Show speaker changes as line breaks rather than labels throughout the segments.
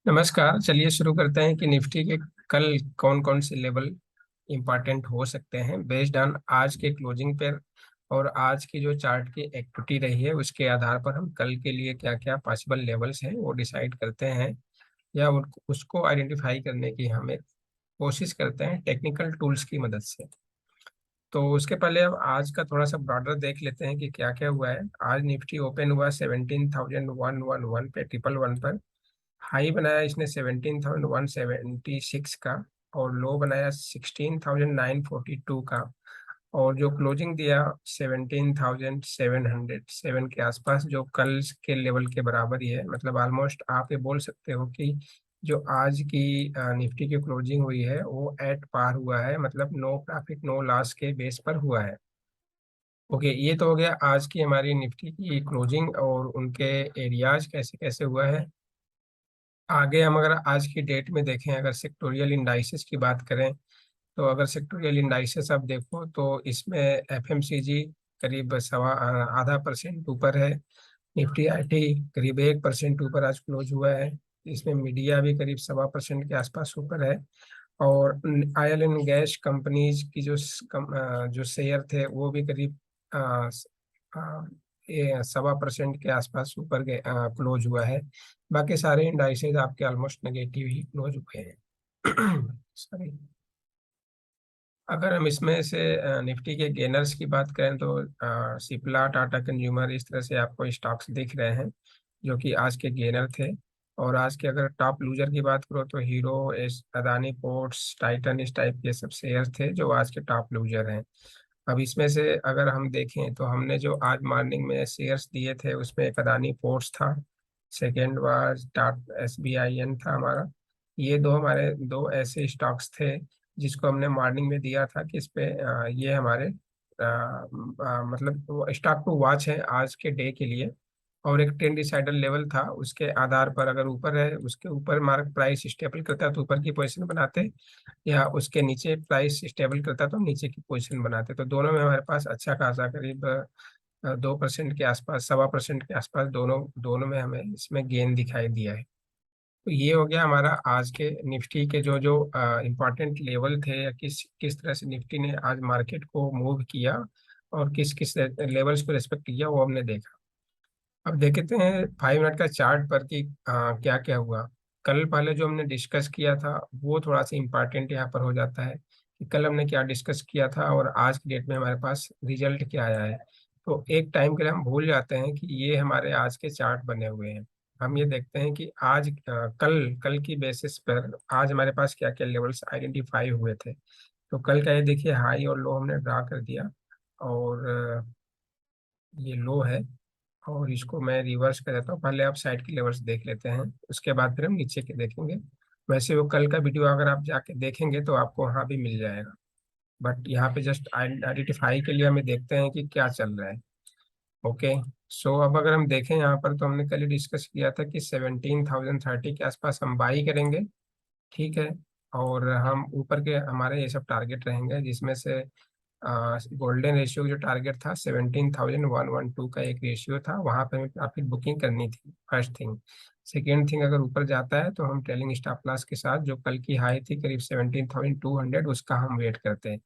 नमस्कार। चलिए शुरू करते हैं कि निफ्टी के कल कौन कौन से लेवल इंपॉर्टेंट हो सकते हैं बेस्ड ऑन आज के क्लोजिंग पर। और आज की जो चार्ट की एक्टिविटी रही है उसके आधार पर हम कल के लिए क्या क्या पॉसिबल लेवल्स हैं वो डिसाइड करते हैं, या उसको आइडेंटिफाई करने की हम एक कोशिश करते हैं टेक्निकल टूल्स की मदद से। तो उसके पहले अब आज का थोड़ा सा ब्रॉडर देख लेते हैं कि क्या क्या हुआ है। आज निफ्टी ओपन हुआ 17,111 पे, 111 पर। हाई बनाया इसने 17,176 का, और लो बनाया 16,942 का। और जो क्लोजिंग दिया 17,707 के आसपास, जो कल के लेवल के बराबर ही है। मतलब ऑलमोस्ट आप ये बोल सकते हो कि जो आज की निफ्टी की क्लोजिंग हुई है वो एट पार हुआ है, मतलब नो प्रॉफिट नो लॉस के बेस पर हुआ है। ओके, ये तो हो गया आज की हमारी निफ्टी की क्लोजिंग और उनके एरियाज कैसे कैसे हुआ है। आगे हम अगर आज की डेट में देखें, अगर सेक्टोरियल इंडाइसेस की बात करें, तो अगर सेक्टोरियल इंडाइसेस आप देखो तो इसमें एफएमसीजी करीब सवा आधा परसेंट ऊपर है। निफ्टी आईटी करीब 1% ऊपर आज क्लोज हुआ है। इसमें मीडिया भी करीब 1.25% के आसपास ऊपर है। और ऑयल एंड गैस कंपनीज की जो शेयर थे वो भी करीब 1.25% के आसपास ऊपर क्लोज हुआ है। बाकी सारे इंडाइसेज आपके ऑलमोस्ट नेगेटिव ही क्लोज हुए हैं। सॉरी। अगर हम इसमें से निफ्टी के गेनर्स की बात करें तो सिप्ला, टाटा कंज्यूमर, इस तरह से आपको स्टॉक्स दिख रहे हैं जो कि आज के गेनर थे। और आज के अगर टॉप लूजर की बात करो तो हीरो, अदानी पोर्ट्स, टाइटन, इस टाइप के सब शेयर थे जो आज के टॉप लूजर हैं। अब इसमें से अगर हम देखें तो हमने जो आज मॉर्निंग में शेयर्स दिए थे उसमें एक अदानी पोर्ट्स था, सेकेंड वाज टाट SBIN था हमारा। ये दो हमारे दो ऐसे स्टॉक्स थे जिसको हमने मॉर्निंग में दिया था कि इस पे ये हमारे मतलब स्टॉक टू वॉच है आज के डे के लिए। और एक ट्रेंड डिसाइडर लेवल था, उसके आधार पर अगर ऊपर है उसके ऊपर मार्क प्राइस स्टेबल करता है तो ऊपर की पोजीशन बनाते, या उसके नीचे प्राइस स्टेबल करता तो नीचे की पोजीशन बनाते। तो दोनों में हमारे पास अच्छा खासा करीब 2% के आसपास, 1.25% के आसपास दोनों दोनों में हमें इसमें गेन दिखाई दिया है। तो ये हो गया हमारा आज के निफ्टी के जो जो इम्पोर्टेंट लेवल थे, या किस किस तरह से निफ्टी ने आज मार्केट को मूव किया और किस किस लेवल्स को रिस्पेक्ट किया, वो हमने देखा। अब देखते हैं 5 मिनट का चार्ट पर कि क्या क्या हुआ। कल पहले जो हमने डिस्कस किया था वो थोड़ा सा इम्पोर्टेंट यहाँ पर हो जाता है कि कल हमने क्या डिस्कस किया था और आज की डेट में हमारे पास रिजल्ट क्या आया है। तो एक टाइम के लिए हम भूल जाते हैं कि ये हमारे आज के चार्ट बने हुए हैं। हम ये देखते हैं कि आज कल कल की बेसिस पर आज हमारे पास क्या क्या लेवल्स आइडेंटिफाई हुए थे। तो कल का ये देखिए, हाई और लो हमने ड्रा कर दिया। और ये लो है। और इसको मैं रिवर्स कर देता हूँ, पहले आप साइड के लेवल्स देख लेते हैं उसके बाद फिर हम नीचे के देखेंगे। वैसे वो कल का वीडियो अगर आप जाके देखेंगे तो आपको वहाँ भी मिल जाएगा, बट यहाँ पे जस्ट आइडेंटिफाई के लिए हमें देखते हैं कि क्या चल रहा है। ओके। सो अब अगर हम देखें यहाँ पर, तो हमने कल ही डिस्कस किया था कि 17,030 के आसपास हम बाई करेंगे। ठीक है। और हम ऊपर के हमारे ये सब टारगेट रहेंगे, जिसमें से गोल्डन रेशियो जो टारगेट था 17,112 का एक रेशियो था, वहां पे हमें प्रॉफिट बुकिंग करनी थी, फर्स्ट थिंग। सेकेंड थिंग, अगर ऊपर जाता है तो हम ट्रेलिंग स्टॉप लॉस के साथ जो कल की हाई थी करीब 17,200, उसका हम वेट करते हैं।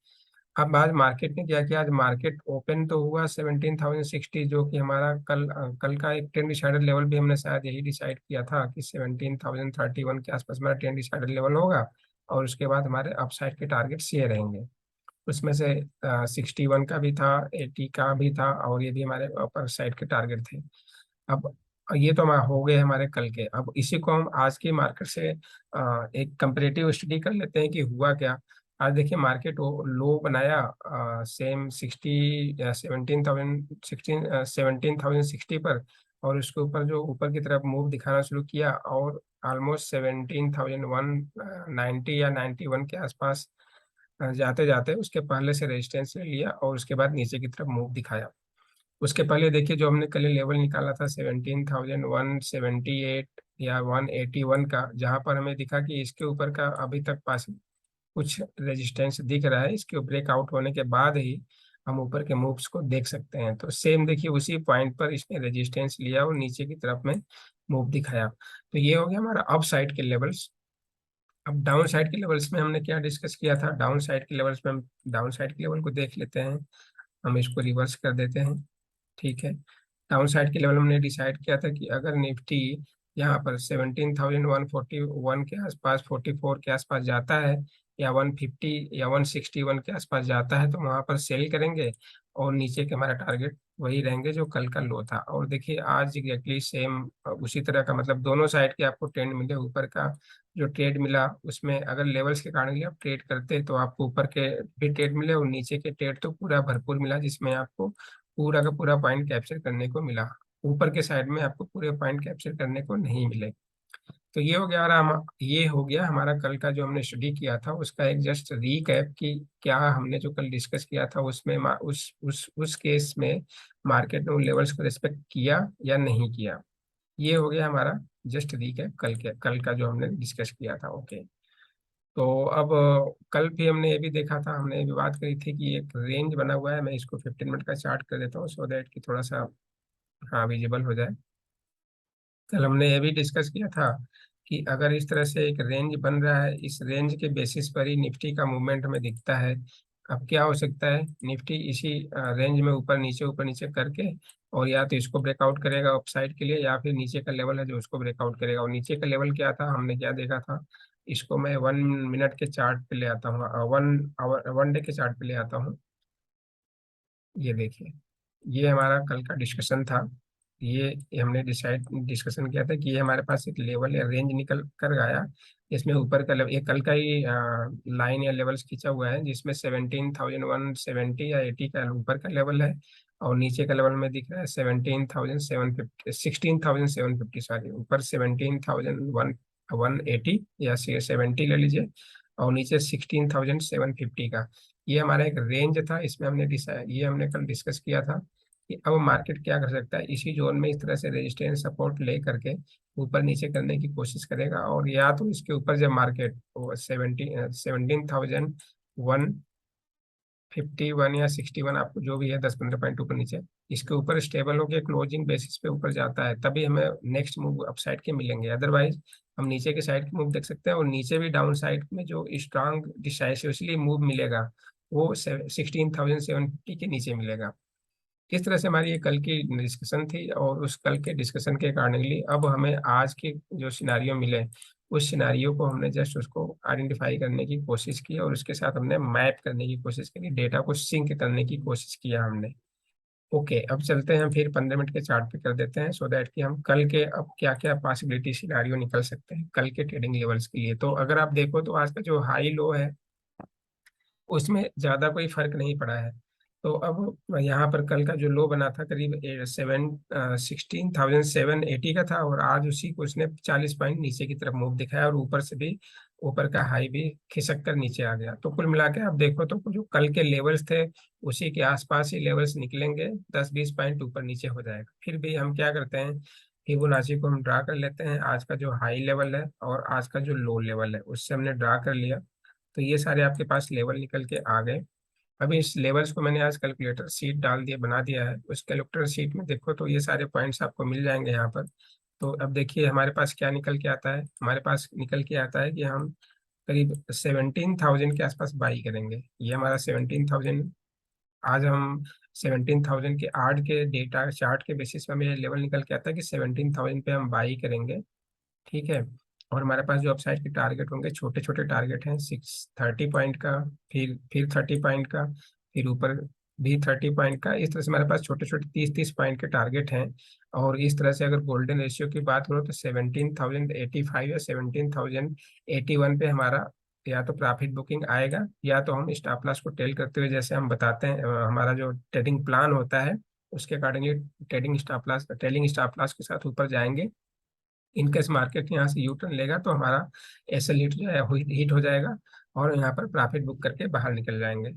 अब आज मार्केट ने क्या किया, आज मार्केट ओपन तो हुआ 17,060, जो कि हमारा कल का एक ट्रेंड डिसाइडर लेवल भी हमने शायद यही डिसाइड किया था कि 17,031 के आसपास हमारा ट्रेंड डिसाइडर लेवल होगा। और उसके बाद हमारे अपसाइड के टारगेट्स ये रहेंगे। उसमें से 61 का भी था, 80 का भी था, और ये भी हमारे अपर साइड के टारगेट थे। अब ये तो हमारे हो गए हमारे कल के। अब इसी को हम आज की मार्केट से एक कंपेरेटिव स्टडी कर लेते हैं कि हुआ क्या। आज देखिए मार्केट लो बनाया सेम 17,060 पर, और उसके ऊपर जो ऊपर की तरफ मूव दिखाना शुरू किया और ऑलमोस्ट 17,190 या 91 के आसपास जाते जाते उसके पहले से रेजिस्टेंस ले लिया और उसके बाद नीचे की तरफ मूव दिखाया। उसके पहले देखिए जो हमने कल लेवल निकाला था 17,178 या 181 का, जहां पर हमें दिखा कि इसके ऊपर का अभी तक पास कुछ रेजिस्टेंस दिख रहा है। इसके ब्रेकआउट होने के बाद ही हम ऊपर के मूव्स को देख सकते हैं। तो सेम देखिए उसी पॉइंट पर इसने रेजिस्टेंस लिया और नीचे की तरफ में मूव दिखाया। तो ये हो गया हमारा अप साइड के लेवल्स। अब डाउन साइड के लेवल्स में हमने क्या डिस्कस किया था, डाउन साइड के लेवल्स में हम डाउन साइड के लेवल को देख लेते हैं। हम इसको रिवर्स कर देते हैं। ठीक है, डाउन साइड के लेवल हमने डिसाइड किया था कि अगर निफ्टी यहाँ पर 17,141 के आसपास, 44 के आसपास जाता है, या 150 या 161 के आसपास जाता है, तो वहां पर सेल करेंगे। और नीचे के हमारा टारगेट वही रहेंगे जो कल का लो था। और देखिए आज एग्जैक्टली सेम उसी तरह का, मतलब दोनों साइड के आपको ट्रेंड मिले। ऊपर का जो ट्रेड मिला उसमें अगर लेवल्स के कारण आप ट्रेड करते तो आपको ऊपर के भी ट्रेड मिले, और नीचे के ट्रेड तो पूरा भरपूर मिला, जिसमें आपको पूरा का पूरा पॉइंट कैप्चर करने को मिला। ऊपर के साइड में आपको पूरे पॉइंट कैप्चर करने को नहीं मिले। तो ये हो गया ये हो गया हमारा कल का जो हमने स्टडी किया था उसका एक जस्ट रीकैप, कि क्या हमने जो कल डिस्कस किया था उसमें उस केस में मार्केट ने उन लेवल्स को रिस्पेक्ट किया या नहीं किया। ये हो गया हमारा जस्ट रीकैप कल का जो हमने डिस्कस किया था। ओके, तो अब कल भी हमने ये भी देखा था, हमने ये भी बात करी थी कि एक रेंज बना हुआ है। मैं इसको 15 मिनट का चार्ट कर देता हूँ सो दैट कि थोड़ा सा हाँ विजिबल हो जाए। कल हमने ये भी डिस्कस किया था कि अगर इस तरह से एक रेंज बन रहा है, इस रेंज के बेसिस पर ही निफ्टी का मूवमेंट हमें दिखता है। अब क्या हो सकता है, निफ्टी इसी रेंज में ऊपर नीचे करके, और या तो इसको ब्रेकआउट करेगा अपसाइड के लिए, या फिर नीचे का लेवल है जो उसको ब्रेकआउट करेगा। और नीचे का लेवल क्या था, हमने क्या देखा था, इसको मैं 1 मिनट के चार्ट पे ले आता हूँ, 1 डे के चार्ट पे ले आता हूँ। ये देखिए, ये हमारा कल का डिस्कशन था। ये हमने डिस्कशन किया था कि ये हमारे पास एक लेवल या रेंज निकल कर आया, इसमें ऊपर का लेवल, ये कल का ही लाइन या लेवल्स खींचा हुआ है, जिसमें 17,170 या 80 का ऊपर का लेवल है। और नीचे का लेवल में दिख रहा है 17,750, 16,750, सॉरी, ऊपर 17,180 या 70 ले लीजिए, और नीचे 16,750 का। ये हमारा एक रेंज था, इसमें हमने डिसाइड, ये हमने कल डिस्कस किया था कि अब मार्केट क्या कर सकता है, इसी जोन में इस तरह से रेजिस्टेंस सपोर्ट ले करके ऊपर नीचे करने की कोशिश करेगा। और या तो इसके ऊपर जब मार्केट 17,151 या 61, आपको जो भी है 10-15 पॉइंट ऊपर नीचे, इसके ऊपर स्टेबल होकर क्लोजिंग बेसिस पे ऊपर जाता है, तभी हमें नेक्स्ट मूव अपसाइड के मिलेंगे। अदरवाइज हम नीचे के साइड की मूव देख सकते हैं, और नीचे भी डाउन साइड में जो स्ट्रांग डिसाइसिवली मूव मिलेगा वो 16,750 के नीचे मिलेगा। इस तरह से हमारी ये कल की डिस्कशन थी, और उस कल के डिस्कशन के अकॉर्डिंगली अब हमें आज के जो सिनारियो मिले, उस सिनारियो को हमने जस्ट उसको आइडेंटिफाई करने की कोशिश की, और उसके साथ हमने मैप करने की कोशिश करी, डेटा को सिंक करने की कोशिश किया हमने। ओके, अब चलते हैं फिर 15 मिनट के चार्ट पे कर देते हैं, सो दैट कि हम कल के अब क्या क्या पॉसिबिलिटी सिनारियो निकल सकते हैं कल के ट्रेडिंग लेवल्स के लिए। तो अगर आप देखो तो आज का जो हाई लो है उसमें ज्यादा कोई फर्क नहीं पड़ा है। तो अब यहाँ पर कल का जो लो बना था करीब 16,780 का था, और आज उसी को उसने 40 पॉइंट नीचे की तरफ मूव दिखाया, और ऊपर से भी ऊपर का हाई भी खिसक कर नीचे आ गया। तो कुल मिला के आप देखो तो जो कल के लेवल्स थे उसी के आसपास ही लेवल्स निकलेंगे, 10-20 पॉइंट ऊपर नीचे हो जाएगा। फिर भी हम क्या करते हैं, फिबोनाची को हम ड्रा कर लेते हैं, आज का जो हाई लेवल है और आज का जो लो लेवल है उससे हमने ड्रा कर लिया। तो ये सारे आपके पास लेवल निकल के आ गए। अभी इस लेवल्स को मैंने आज कैलकुलेटर शीट डाल दिया, बना दिया है। उस कैलकुलेटर शीट में देखो तो ये सारे पॉइंट्स आपको मिल जाएंगे यहाँ पर। तो अब देखिए हमारे पास क्या निकल के आता है, हमारे पास निकल के आता है कि हम करीब 17,000 के आसपास बाई करेंगे। ये हमारा 17,000, आज हम 17,000 के आर्ट के डेटा चार्ट के बेसिस पे हमें लेवल निकल के आता है कि 17,000 पे हम बाई करेंगे। ठीक है, और हमारे पास जो अपसाइड के टारगेट होंगे, छोटे छोटे टारगेट हैं, 630 पॉइंट का, फिर 30 पॉइंट का, फिर ऊपर भी 30 पॉइंट का। इस तरह से हमारे पास छोटे छोटे 30-30 पॉइंट के टारगेट हैं। और इस तरह से अगर गोल्डन रेशियो की बात करो तो 17,085 या 17,081 पे हमारा या तो प्रॉफिट बुकिंग आएगा, या तो हम स्टॉप लॉस को टेल करते हुए, जैसे हम बताते हैं हमारा जो ट्रेडिंग प्लान होता है उसके अकॉर्डिंगली ट्रेलिंग स्टॉप लॉस के साथ ऊपर जाएंगे। इनकेस मार्केट यहाँ से यू टर्न लेगा तो हमारा एसएल हिट जो है हिट हो जाएगा, और यहाँ पर प्रॉफिट बुक करके बाहर निकल जाएंगे।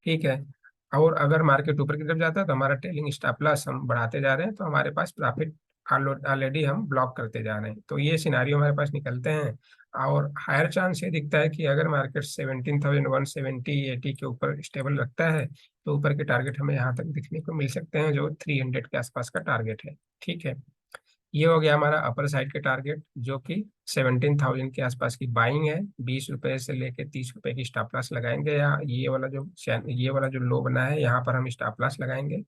ठीक है, और अगर मार्केट ऊपर की तरफ जाता है तो हमारा ट्रेलिंग स्टॉप लॉस हम बढ़ाते जा रहे हैं, तो हमारे पास प्रॉफिट ऑलरेडी हम ब्लॉक करते जा रहे हैं। तो ये सिनारियो हमारे पास निकलते हैं। और हायर चांस ये दिखता है कि अगर मार्केट 17,170-80 के ऊपर स्टेबल रखता है तो ऊपर के टारगेट हमें यहाँ तक दिखने को मिल सकते हैं, जो 300 के आसपास का टारगेट है। ठीक है, ये हो गया हमारा अपर साइड के टारगेट, जो कि 17,000 के आसपास की बाइंग है। 20 रुपए से लेके 30 रुपए की स्टॉप लॉस लगाएंगे, या ये वाला जो लो बना है यहाँ पर हम स्टॉप लॉस लगाएंगे।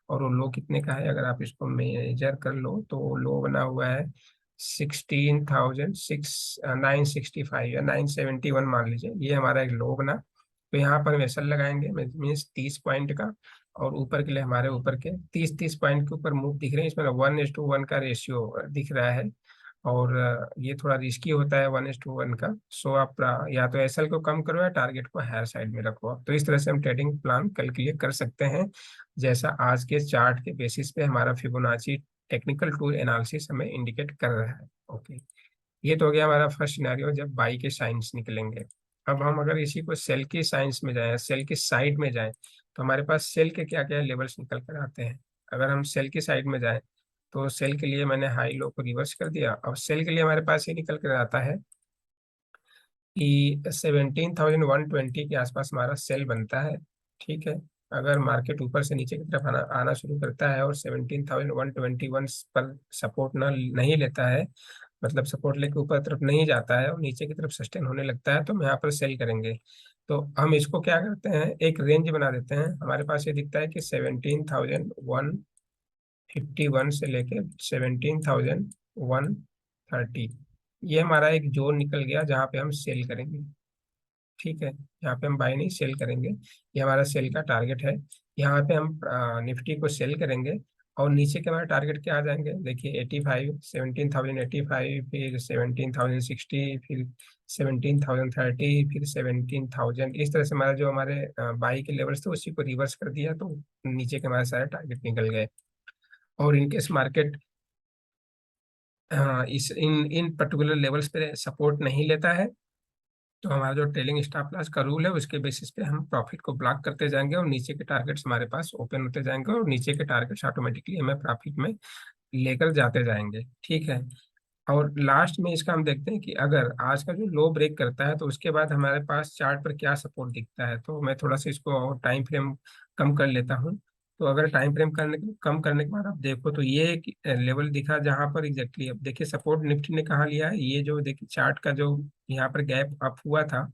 और वो लो कितने का है, अगर आप इसको मेजर कर लो तो वो लो बना हुआ है 16,965 या 971 मान लीजिए, ये हमारा एक लो बना। तो यहाँ पर हम एसएल लगाएंगे, मीन्स 30 पॉइंट का। और ऊपर के लिए हमारे ऊपर के 30-30 पॉइंट के ऊपर मूव दिख रहे हैं, इसमें 1:1 का रेशियो दिख रहा है। और ये थोड़ा रिस्की होता है 1:1 का। सो आप या तो एसएल को कम करो या टारगेट को हायर साइड में रखो। तो इस तरह से हम ट्रेडिंग प्लान कल के लिए कर सकते हैं, जैसा आज के चार्ट के बेसिस पे हमारा फिबोनाची टेक्निकल टूल एनालिसिस हमें इंडिकेट कर रहा है। ओके, ये तो हो गया हमारा फर्स्ट सिनेरियो जब बाई के साइंस निकलेंगे। अब हम अगर इसी को सेल की साइंस में जाएं, सेल की साइड में जाएं, तो हमारे पास सेल के क्या क्या लेवल्स निकल कर आते हैं। अगर हम सेल की साइड में जाएं, तो सेल के लिए मैंने हाई लो को रिवर्स कर दिया। अब सेल के लिए हमारे पास ये निकल कर आता है कि 17,120 के आसपास हमारा सेल बनता है। ठीक है, अगर मार्केट ऊपर से नीचे की तरफ आना आना शुरू करता है और 17,121 पर सपोर्ट ना नहीं लेता है, मतलब सपोर्ट लेके ऊपर तरफ नहीं जाता है और नीचे की तरफ सस्टेन होने लगता है, तो हम यहाँ पर सेल करेंगे। तो हम इसको क्या करते हैं, एक रेंज बना देते हैं। हमारे पास ये दिखता है कि 17,151 से लेके 17,130, ये हमारा एक जोन निकल गया जहाँ पे हम सेल करेंगे। ठीक है, यहाँ पे हम बाय नहीं सेल करेंगे, ये हमारा सेल का टारगेट है। यहाँ पे हम निफ्टी को सेल करेंगे। और नीचे के हमारे टारगेट क्या आ जाएंगे, देखिए 85, 17,085, फिर 17,060, फिर 17,030, फिर 17,000। इस तरह से हमारा जो हमारे बाई के लेवल्स थे उसी को रिवर्स कर दिया, तो नीचे के हमारे सारे टारगेट निकल गए। और इनकेस मार्केट इस इन इन पर्टिकुलर लेवल्स पे सपोर्ट नहीं लेता है, तो हमारा जो ट्रेलिंग स्टॉप लॉस का रूल है उसके बेसिस पे हम प्रॉफिट को ब्लॉक करते जाएंगे, और नीचे के टारगेट्स हमारे पास ओपन होते जाएंगे, और नीचे के टारगेट्स ऑटोमेटिकली हमें प्रॉफिट में लेकर जाते जाएंगे। ठीक है, और लास्ट में इसका हम देखते हैं कि अगर आज का जो लो ब्रेक करता है तो उसके बाद हमारे पास चार्ट पर क्या सपोर्ट दिखता है। तो मैं थोड़ा सा इसको टाइम फ्रेम कम कर लेता हूँ। तो अगर टाइम फ्रेम कम करने के बाद आप देखो तो ये एक लेवल दिखा जहां पर एग्जैक्टली अब देखिए सपोर्ट निफ्टी ने कहाँ लिया है। ये जो देखिए चार्ट का जो यहाँ पर गैप अप हुआ था,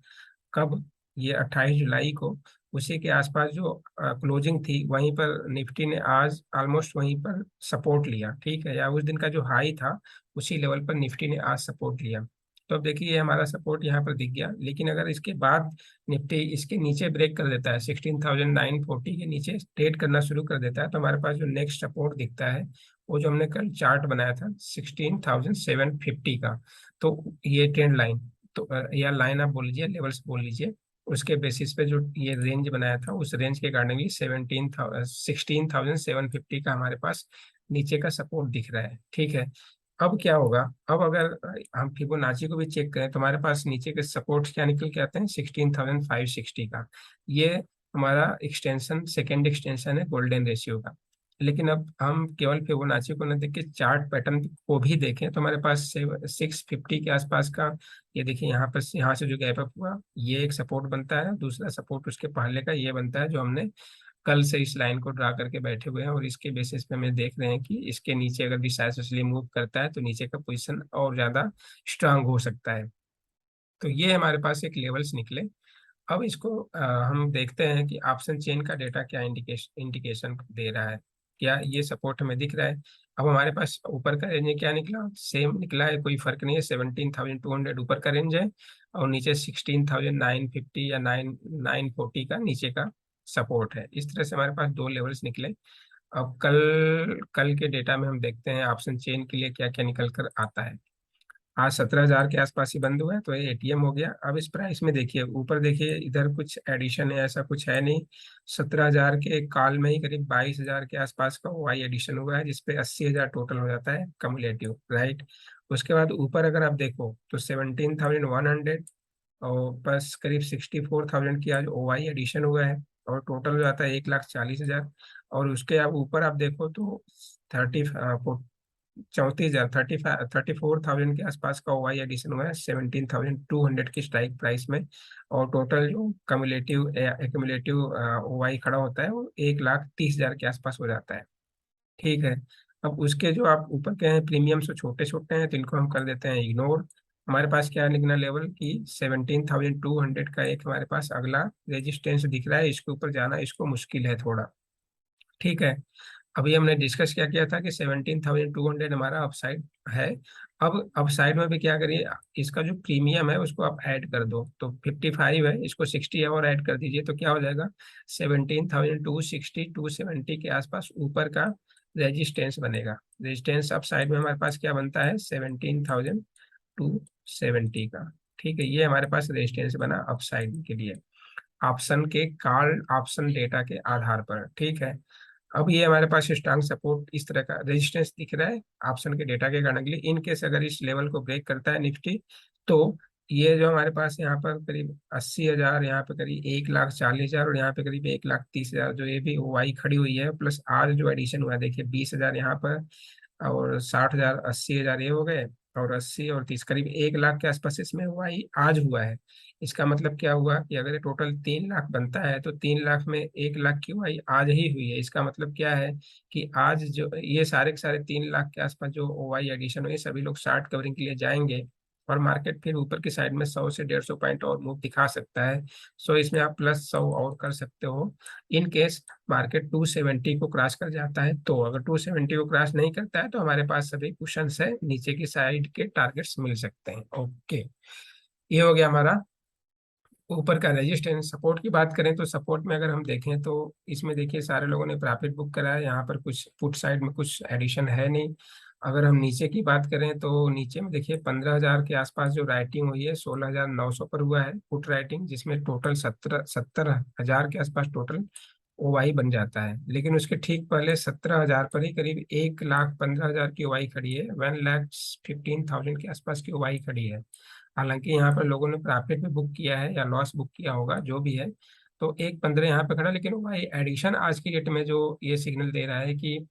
कब, ये 28 जुलाई को, उसी के आसपास जो क्लोजिंग थी वहीं पर निफ्टी ने आज ऑलमोस्ट वहीं पर सपोर्ट लिया। ठीक है, या उस दिन का जो हाई था उसी लेवल पर निफ्टी ने आज सपोर्ट लिया। तो अब देखिए ये हमारा सपोर्ट यहाँ पर दिख गया, लेकिन अगर इसके बाद निफ्टी इसके नीचे ब्रेक कर देता है, 16,940 के नीचे ट्रेड करना शुरू कर देता है, तो हमारे पास जो नेक्स्ट सपोर्ट दिखता है वो जो हमने कल चार्ट बनाया था 16,750 का। तो ये ट्रेंड लाइन, तो या लाइन आप बोल लीजिए, लेवल्स बोल लीजिए, उसके बेसिस पे जो ये रेंज बनाया था उस रेंज के अकॉर्डिंगली 16,750 का हमारे पास नीचे का सपोर्ट दिख रहा है। ठीक है, अब क्या होगा, अब अगर हम फिबोनाची को भी चेक करें तो हमारे पास नीचे के सपोर्ट क्या निकल के आते हैं 16,560 का। ये हमारा एक्सटेंशन, सेकेंड एक्सटेंशन है गोल्डन रेशियो का। लेकिन अब हम केवल फिबोनाची को न देख के चार्ट पैटर्न को भी देखें तो हमारे पास 650 के आसपास का, ये देखिए यहाँ पर, यहाँ से जो गैप अप हुआ ये एक सपोर्ट बनता है, दूसरा सपोर्ट उसके पहले का ये बनता है, जो हमने कल से इस लाइन को ड्रा करके बैठे हुए हैं। और इसके बेसिस पे हमें देख रहे हैं कि इसके नीचे अगर डिसाइसिवली मूव करता है तो नीचे का पोजीशन और ज्यादा स्ट्रांग हो सकता है। तो ये हमारे पास एक लेवल्स निकले। अब इसको हम देखते हैं कि ऑप्शन चेन का डेटा क्या इंडिकेशन दे रहा है, क्या ये सपोर्ट हमें दिख रहा है। अब हमारे पास ऊपर का रेंज क्या निकला, सेम निकला है, कोई फर्क नहीं है, 17,200 ऊपर का रेंज है, और नीचे 16,950 या 940 का नीचे का सपोर्ट है। इस तरह से हमारे पास दो लेवल्स निकले। अब कल कल के डेटा में हम देखते हैं ऑप्शन चेन के लिए क्या क्या निकल कर आता है। आज 17,000 के आसपास ही बंद हुआ है, तो ये एटीएम हो गया। अब इस प्राइस में देखिए, ऊपर देखिए, इधर कुछ एडिशन है ऐसा कुछ है नहीं। 17,000 के काल में ही करीब 22,000 के आसपास का वाई एडिशन हुआ है, जिसपे 80,000 टोटल हो जाता है कम्युलेटिव, राइट। उसके बाद ऊपर अगर आप देखो तो 17,100 और बस करीब 64,000 की आज ओवाई एडिशन हुआ है, और टोटल हो जाता है 1,40,000। और उसके अब ऊपर आप देखो तो 34,000, 34,000 के आसपास का ओवाई एडिशन हुआ है 17,200 की स्ट्राइक प्राइस में। और टोटल जो कम्युलेटिव एक्यूमुलेटिव ओवाई खड़ा होता है वो 1,30,000 के आसपास हो जाता है। ठीक है, अब उसके जो आप ऊपर के हैं प्रीमियम से छोटे छोटे हैं, तो इनको हम कर देते हैं इग्नोर। हमारे पास क्या लिखना लेवल की 17,200 का एक हमारे पास अगला रेजिस्टेंस दिख रहा है, इसके ऊपर जाना इसको मुश्किल है थोड़ा। ठीक है, अभी हमने डिस्कस क्या किया था कि 17,200 हमारा अपसाइड है। अब अपसाइड में भी क्या करिए, इसका जो प्रीमियम है उसको आप ऐड कर दो, तो 55 है, इसको 60 और ऐड कर दीजिए, तो क्या हो जाएगा 17,260 270 के आसपास ऊपर का रेजिस्टेंस बनेगा। रेजिस्टेंस अपसाइड में हमारे पास क्या बनता है 17,270 का। ठीक है, ये हमारे पास रेजिस्टेंस बना अपसाइड के लिए, ऑप्शन के कॉल ऑप्शन डेटा के आधार पर। ठीक है, अब ये हमारे पास स्ट्रांग सपोर्ट इस तरह का रेजिस्टेंस दिख रहा है ऑप्शन के डेटा के गणना के लिए। इन केस अगर इस लेवल को ब्रेक करता है निफ्टी, तो ये जो हमारे पास यहाँ पर करीब 80,000, यहाँ पे करीब 1,40,000 और यहाँ पे करीब 1,30,000, जो ये भी वाई खड़ी हुई है, प्लस आज जो एडिशन हुआ है देखिए 20,000 यहाँ पर, और 60,000 80,000 ये हो गए, और 80 और 30 करीब 1 लाख के आसपास इसमें वाई आज हुआ है। इसका मतलब क्या हुआ कि अगर ये टोटल 3 लाख बनता है, तो 3 लाख में 1 लाख की वाई आज ही हुई है। इसका मतलब क्या है कि आज जो ये सारे के सारे 3 लाख के आसपास जो वाई एडिशन हुई, सभी लोग शार्ट कवरिंग के लिए जाएंगे, और मार्केट फिर ऊपर की साइड में 100 से 150 पॉइंट और मूव दिखा सकता है। सो इसमें आप +100 और कर सकते हो, इन केस मार्केट 270 को क्रॉस कर जाता है। तो अगर 270 को क्रॉस नहीं करता है, तो हमारे पास सभी कुशंस है, नीचे की साइड के टारगेट्स मिल सकते हैं। ओके, ये हो गया हमारा ऊपर का रेजिस्टेंस। सपोर्ट की बात करें तो सपोर्ट में अगर हम देखें तो इसमें देखिए सारे लोगों ने प्रॉफिट बुक करा है, यहाँ पर कुछ पुट साइड में कुछ एडिशन है नहीं। अगर हम नीचे की बात करें तो नीचे में देखिए 15,000 के आसपास जो राइटिंग हुई है 16,900 पर हुआ है पुट राइटिंग, जिसमें टोटल 70,000 के आसपास टोटल ओवाई बन जाता है। लेकिन उसके ठीक पहले 17,000 पर ही करीब 1,15,000 की ओवाई खड़ी है, 1,15,000 के आसपास की ओवाई खड़ी है। हालांकि यहाँ पर लोगों ने प्रॉफिट भी बुक किया है या लॉस बुक किया होगा, जो भी है, तो 1,15 यहाँ पे खड़ा, लेकिन भाई एडिशन आज की डेट में जो ये सिग्नल दे रहा है कि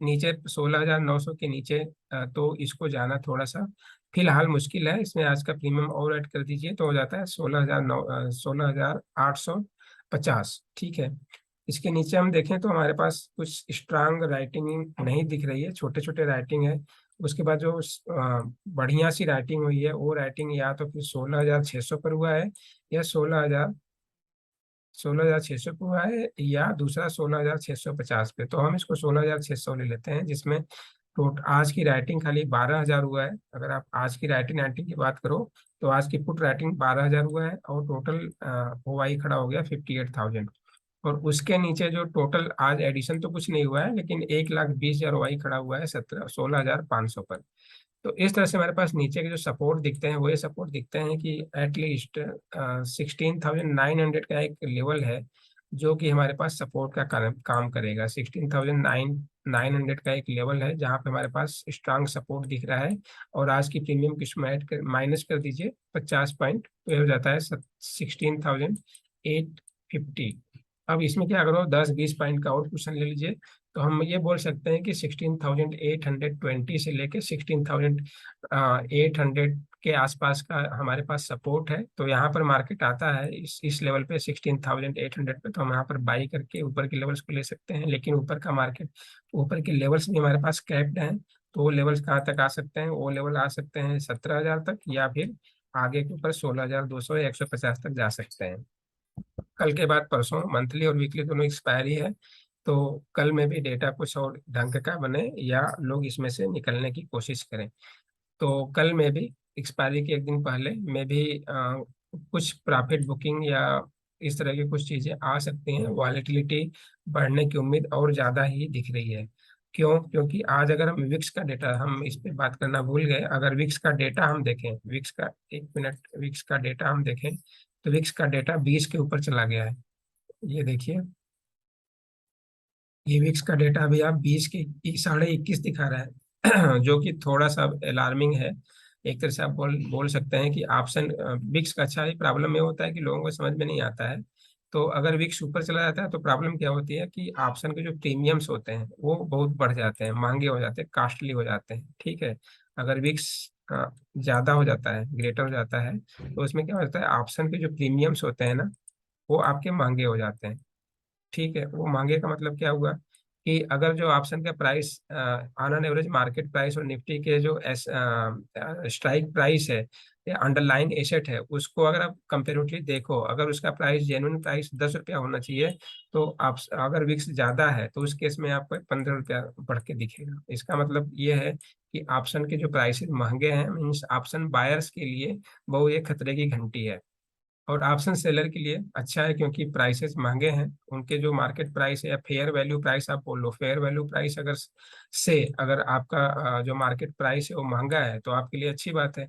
नीचे 16,900 के नीचे, तो इसको जाना थोड़ा सा फिलहाल मुश्किल है। इसमें आज का प्रीमियम और ऐड कर दीजिए तो हो जाता है 16,850। ठीक है, इसके नीचे हम देखें तो हमारे पास कुछ स्ट्रांग राइटिंग नहीं दिख रही है, छोटे छोटे राइटिंग है। उसके बाद जो बढ़िया सी राइटिंग हुई है वो राइटिंग या तो फिर 16,600 पर हुआ है, या 16,600 पे हुआ है, या दूसरा 16,650 पे। तो हम इसको 16,600 ले लेते हैं, जिसमें टोट आज की राइटिंग खाली 12,000 हुआ है। अगर आप आज की राइटिंग राइटिंग की बात करो तो आज की पुट राइटिंग 12,000 हुआ है, और टोटल ओवाई खड़ा हो गया 58,000। और उसके नीचे जो टोटल आज एडिशन तो कुछ नहीं हुआ है, लेकिन 1,20,000 ओवाई खड़ा हुआ है 16,500 पर। तो इस तरह से हमारे पास नीचे के जो सपोर्ट दिखते हैं वो ये सपोर्ट दिखते हैं कि एटलीस्ट 16,900 का एक लेवल है, जो कि हमारे पास सपोर्ट का काम करेगा। 16,900 का एक लेवल है जहाँ पे हमारे पास स्ट्रांग सपोर्ट दिख रहा है। और आज की प्रीमियम किस्त में ऐड कर माइनस कर दीजिए 50 पॉइंट, तो ये हो जाता है 16,850। अब इसमें क्या करो 10-20 पॉइंट का और क्वेश्चन ले लीजिए, तो हम ये बोल सकते हैं कि 16,820 से लेके 16,800 के आसपास का हमारे पास सपोर्ट है। तो यहाँ पर मार्केट आता है इस लेवल पे 16,800 पे, तो हम यहाँ पर बाई करके ऊपर के लेवल्स को ले सकते हैं। लेकिन ऊपर का मार्केट, ऊपर के लेवल्स भी हमारे पास कैप्ड हैं, तो वो लेवल्स कहाँ तक आ सकते हैं, वो लेवल आ सकते हैं 17,000 तक, या फिर आगे के ऊपर 16,200 या 150 तक जा सकते हैं। कल के बाद परसों मंथली और वीकली दोनों एक्सपायरी है, तो कल में भी डेटा कुछ और ढंग का बने या लोग इसमें से निकलने की कोशिश करें। तो कल में भी एक्सपायरी के एक दिन पहले में भी कुछ प्रॉफिट बुकिंग या इस तरह की कुछ चीज़ें आ सकती हैं। वॉलेटिलिटी बढ़ने की उम्मीद और ज़्यादा ही दिख रही है। क्यों? क्योंकि आज अगर हम विक्स का डेटा, हम इस पे बात करना भूल गए, अगर विक्स का डेटा हम देखें, विक्स का, एक मिनट, विक्स का डेटा हम देखें, तो विक्स का डेटा 20 के ऊपर चला गया है। ये देखिए, ये विक्स का डेटा अभी आप 20 के 21.5 दिखा रहा है जो कि थोड़ा सा अलार्मिंग है। एक तरह से आप बोल सकते हैं कि ऑप्शन विक्स का अच्छा ही प्रॉब्लम ये होता है कि लोगों को समझ में नहीं आता है। तो अगर विक्स ऊपर चला जाता है तो प्रॉब्लम क्या होती है कि ऑप्शन के जो प्रीमियम्स होते हैं वो बहुत बढ़ जाते हैं, महंगे हो जाते हैं, कॉस्टली हो जाते हैं। ठीक है, अगर विक्स ज्यादा हो जाता है, ग्रेटर हो जाता है, तो उसमें क्या होता है ऑप्शन के जो प्रीमियम्स होते हैं ना, वो आपके महंगे हो जाते हैं। ठीक है, वो महंगे का मतलब क्या हुआ कि अगर जो ऑप्शन का price on an average market price और निफ्टी के जो स्ट्राइक प्राइस है या अंडरलाइन एसेट है, उसको अगर आप कंपेरेटिवली देखो, अगर उसका प्राइस जेन्युइन प्राइस 10 रुपया होना चाहिए, तो आप अगर विक्स ज्यादा है तो उस केस में आपको 15 रुपया बढ़ के दिखेगा। इसका मतलब ये है कि ऑप्शन के जो प्राइसेस महंगे हैं, मीन्स ऑप्शन बायर्स के लिए वो ये खतरे की घंटी है। और ऑप्शन सेलर के लिए अच्छा है, क्योंकि प्राइसेस महंगे हैं, उनके जो मार्केट प्राइस है या फेयर वैल्यू प्राइस आप बोल लो, फेयर वैल्यू प्राइस अगर आपका जो मार्केट प्राइस है वो महंगा है तो आपके लिए अच्छी बात है।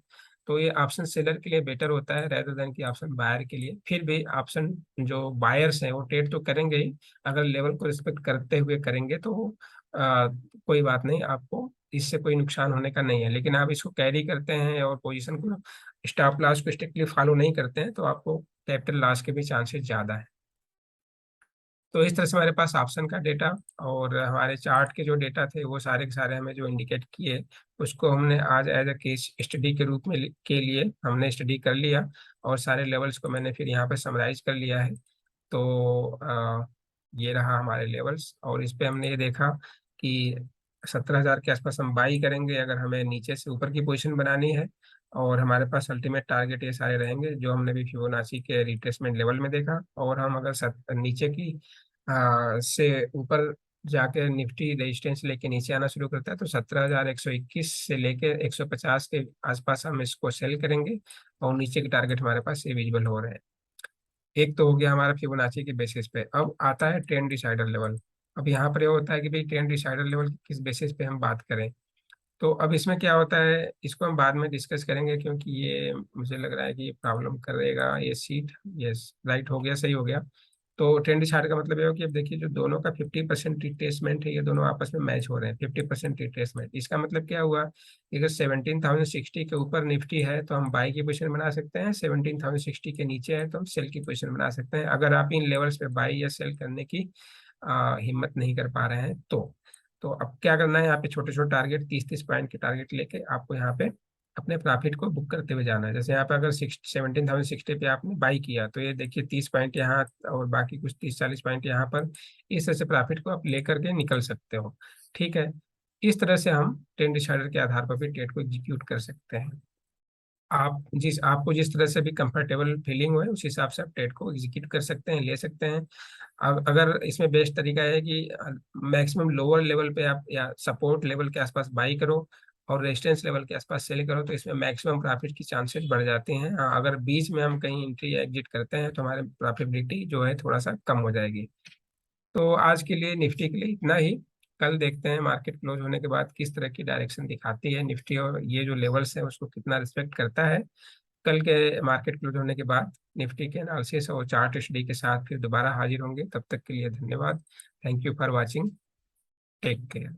तो ये ऑप्शन सेलर के लिए बेटर होता है रेदर देन कि ऑप्शन बायर के लिए। फिर भी ऑप्शन जो बायर्स हैं वो ट्रेड तो करेंगे ही, अगर लेवल को रिस्पेक्ट करते हुए करेंगे तो आ, कोई बात नहीं, आपको इससे कोई नुकसान होने का नहीं है। लेकिन आप इसको कैरी करते हैं और पोजीशन को, स्टॉप लॉस को स्ट्रिक्टली फॉलो नहीं करते हैं, तो आपको कैपिटल लॉस के भी चांसेस ज़्यादा है। तो इस तरह से हमारे पास ऑप्शन का डेटा और हमारे चार्ट के जो डेटा थे वो सारे के सारे हमें जो इंडिकेट किए, उसको हमने आज एज अ केस स्टडी के रूप में के लिए हमने स्टडी कर लिया, और सारे लेवल्स को मैंने फिर यहाँ पे समराइज कर लिया है। तो ये रहा हमारे लेवल्स, और इस पे हमने ये देखा कि 17,000 के आसपास हम बाई करेंगे अगर हमें नीचे से ऊपर की पोजीशन बनानी है, और हमारे पास अल्टीमेट टारगेट ये सारे रहेंगे जो हमने भी फिबोनाची के रिट्रेसमेंट लेवल में देखा। और हम अगर नीचे की से ऊपर जाके निफ्टी रेजिस्टेंस लेके नीचे आना शुरू करता है तो 17,121 से लेके 150 के आसपास हम इसको सेल करेंगे, और नीचे के टारगेट हमारे पास ये विजिबल हो रहे हैं। एक तो हो गया हमारा फिबोनाची के बेसिस पे। अब आता है ट्रेंड डिसाइडर लेवल। अब यहाँ पर ये होता है कि भाई ट्रेंड डिसाइडर लेवल किस बेसिस पे हम बात करें। तो अब इसमें क्या होता है, इसको हम बाद में डिस्कस करेंगे, क्योंकि ये मुझे लग रहा है कि ये प्रॉब्लम करेगा ये सीट। यस, राइट हो गया, सही हो गया। तो ट्रेंड चार्ट का मतलब ये हो कि अब देखिए जो दोनों का 50% रिट्रेसमेंट है, ये दोनों आपस में मैच हो रहे हैं, 50% रिट्रेसमेंट। इसका मतलब क्या हुआ कि अगर 17,060 के ऊपर निफ्टी है तो हम बाई की पोजीशन बना सकते हैं, 17,060 के नीचे है तो हम सेल की पोजीशन बना सकते हैं, अगर आप इन लेवल्स पे बाई या सेल करने की हिम्मत नहीं कर पा रहे हैं तो अब क्या करना है, यहाँ पे छोटे छोटे टारगेट, 30-30 पॉइंट के टारगेट लेके आपको यहाँ पे अपने प्रॉफिट को बुक करते हुए जाना है। जैसे यहाँ पे अगर 17,060 पे आपने बाई किया तो ये देखिए 30 पॉइंट यहाँ और बाकी कुछ 30-40 पॉइंट यहाँ पर, इस तरह से प्रॉफिट को आप लेकर के निकल सकते हो। ठीक है, इस तरह से हम ट्रेंड डिसाइडर के आधार पर भी ट्रेड को एग्जीक्यूट कर सकते हैं। आपको जिस तरह से भी कंफर्टेबल फीलिंग हो उस हिसाब से आप ट्रेड को एग्जीक्यूट कर सकते हैं, ले सकते हैं। अब अगर इसमें बेस्ट तरीका है कि मैक्सिमम लोअर लेवल पे आप या सपोर्ट लेवल के आसपास बाई करो और रेजिस्टेंस लेवल के आसपास सेल करो, तो इसमें मैक्सिमम प्रॉफिट की चांसेस बढ़ जाते हैं। हाँ, अगर बीच में हम कहीं एंट्री या एग्जिट करते हैं तो हमारे प्रॉफिटेबिलिटी जो है थोड़ा सा कम हो जाएगी। तो आज के लिए निफ्टी के लिए इतना ही। कल देखते हैं मार्केट क्लोज होने के बाद किस तरह की डायरेक्शन दिखाती है निफ्टी, और ये जो लेवल्स है उसको कितना रिस्पेक्ट करता है। कल के मार्केट क्लोज होने के बाद निफ्टी के एनालिसिस और चार्ट स्टडी के साथ फिर दोबारा हाजिर होंगे। तब तक के लिए धन्यवाद। Thank you for watching. Take care.